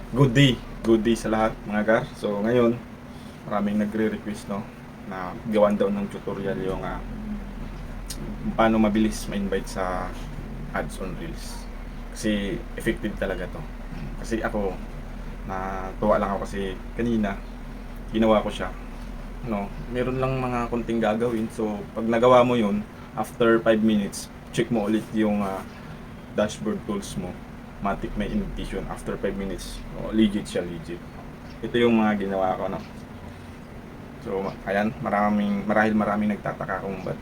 Good day sa lahat mga gar. So ngayon, maraming nagre-request no na gawan daw ng tutorial yung paano mabilis ma-invite sa ads on Reels. Kasi effective talaga to. Kasi ako natuwa lang ako kasi kanina ginawa ko siya. No, meron lang mga konting gagawin. So pag nagawa mo 'yun, after 5 minutes, check mo ulit yung dashboard tools mo. Matic may invitation after 5 minutes. Oh, legit siya, legit. Ito yung mga ginawa ko, no. So, ayan, maraming nagtataka kung ba't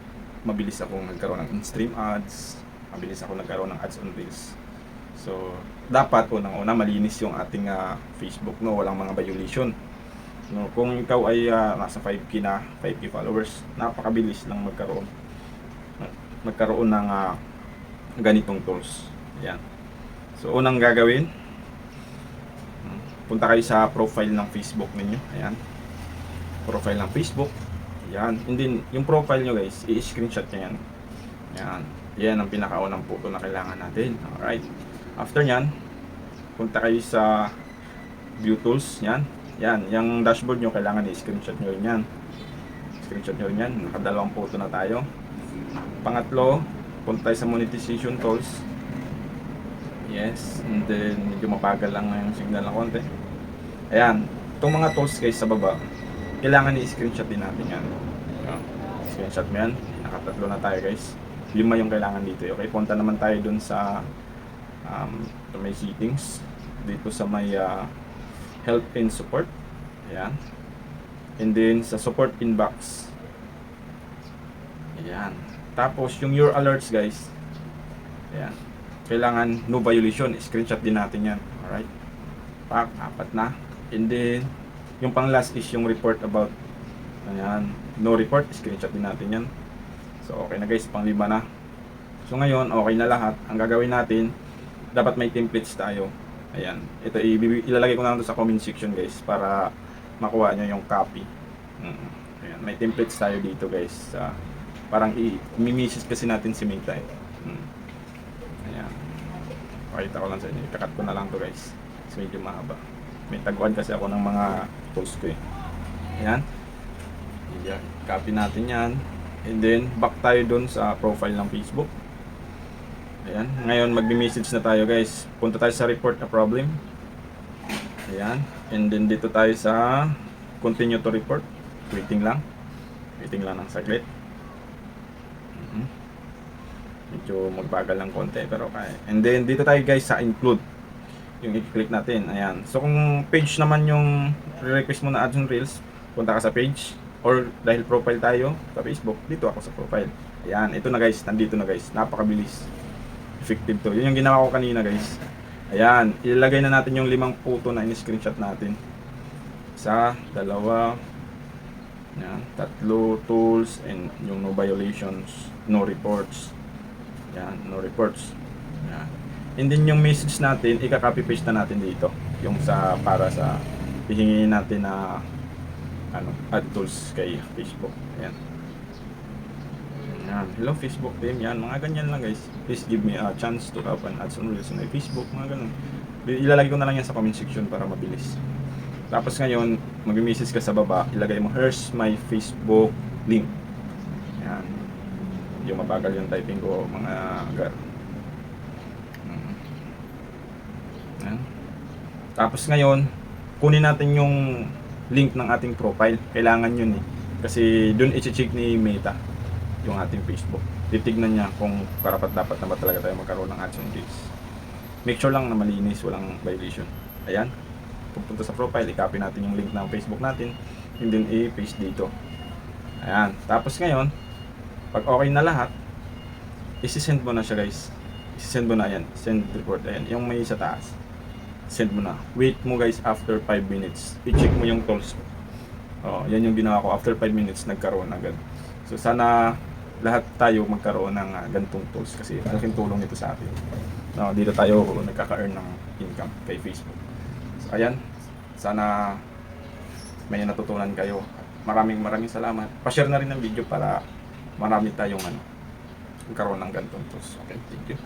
mabilis akong nagkaroon ng in-stream ads, mabilis ako nagkaroon ng ads on Reels. So, dapat unang-una malinis yung ating Facebook, no, walang mga violation. No, kung ikaw ay nasa 5K na, 5K followers, napakabilis lang magkaroon ng ganitong tools. Ayan. So, unang gagawin, punta kayo sa profile ng Facebook ninyo. Ayan. Profile ng Facebook. Ayan. And then, yung profile nyo guys, i-screenshot nyo yan. Ayan. Yan ang pinakaunang photo na kailangan natin. Alright. After nyan, punta kayo sa View Tools. Yan. Yan. Yung dashboard nyo, kailangan i-screenshot nyo rin yan. Screenshot nyo rin yan. Nakadalawang photo na tayo. Pangatlo, punta tayo sa Monetization Tools. Yes, and then medyo mapagal lang yung signal na konti. Ayan, itong mga tools guys sa baba, kailangan i-screenshot din natin yan. Screenshot mo yan, nakatatlo na tayo guys. 5 yung kailangan dito. Okay, punta naman tayo dun sa may settings. Dito sa may help and support. Ayan. And then sa support inbox. Ayan. Tapos yung your alerts guys. Ayan. Kailangan no violation, screenshot din natin yan. Alright, pak, 4 na. And then yung pang last is yung report about. Ayan, no report, screenshot din natin yan. So okay na guys, pang 5 na. So ngayon okay na lahat. Ang gagawin natin, dapat may templates tayo. Ayan, ito ilalagay ko na sa comment section guys para makuha nyo yung copy. Ayan, may templates tayo dito guys. Parang i-message kasi natin si Mita eh. Ayan. Pakita ko lang sa inyo. Ikakat ko na lang to guys. Kasi medyo mahaba. May taguan kasi ako ng mga tools ko eh. Ayan. Ayan. Copy natin yan. And then, back tayo dun sa profile ng Facebook. Ayan. Ngayon, magbi-message na tayo guys. Punta tayo sa report a problem. Ayan. And then, dito tayo sa continue to report. Waiting lang. Waiting lang ng saglit. Medyo magbagal ng konti pero kaya. And then dito tayo guys sa include. Yung i-click natin. Ayan. So kung page naman yung request mo na ads on Reels, punta ka sa page. Or dahil profile tayo sa Facebook, dito ako sa profile. Ayan. Ito na guys. Nandito na guys. Napakabilis. Effective to. Yun yung ginawa ko kanina guys. Ayan. Ilalagay na natin yung 5 photo na in-screenshot natin. Isa, dalawa, yan, 3 tools, and yung no violations, no reports. Yan, no reports. Yan. And then yung message natin, ika-copy paste na natin dito. Yung sa para sa hihingin natin na add tools kay Facebook. Ayan. Yan. Hello Facebook team. Yan, mga ganyan lang guys. Please give me a chance to have an ads on Reels on my Facebook. Mga ganun. Ilalagay ko na lang yan sa comment section para mabilis. Tapos ngayon, mag-message ka sa baba, ilagay mo, here's my Facebook link. Yan. Yung mabagal yung typing ko, mga gar. Yan. Tapos ngayon, kunin natin yung link ng ating profile. Kailangan yun eh. Kasi dun i-check ni Meta yung ating Facebook. Titignan niya kung karapat dapat na ba talaga tayo magkaroon ng ads on Reels. Make sure lang na malinis, walang violation. Ayan. Pupunta sa profile, i-copy natin yung link ng Facebook natin, and then i-paste dito. Ayan. Tapos ngayon, pag okay na lahat, isi-send mo na siya guys. Isi-send mo na yan. Send report. Ayan. Yung may sa taas. Send mo na. Wait mo guys after 5 minutes. I-check mo yung tools. Oh, yan yung ginawa ko. After 5 minutes, nagkaroon agad. So sana lahat tayo magkaroon ng ganitong tools kasi malaking tulong ito sa atin. No, dito tayo nagkaka-earn ng income kay Facebook. So, ayan. Sana may natutunan kayo. Maraming salamat. Pa-share na rin ng video para marami tayong magkaroon ng ganitong tools. Okay, thank you.